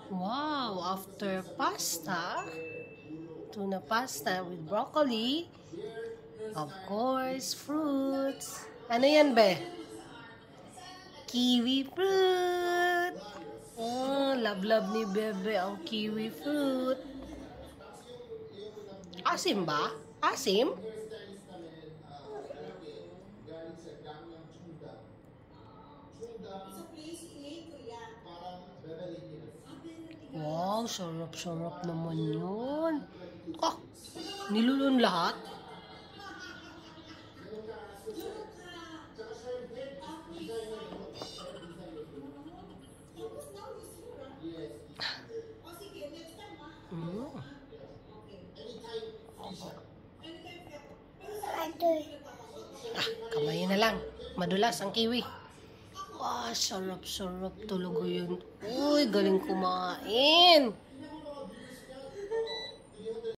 Wow, after pasta, tuna pasta with broccoli, of course, fruits. Ano yan, be? Kiwi fruit. Oh, love ni Bebe ang kiwi fruit. Asim ba? Asim? Wow, sarap-sarap naman yun. Oh, nilulun lahat? Kamay na lang. Madulas ang kiwi. Wow, sarap-sarap talaga yun. Uy, galing kumain.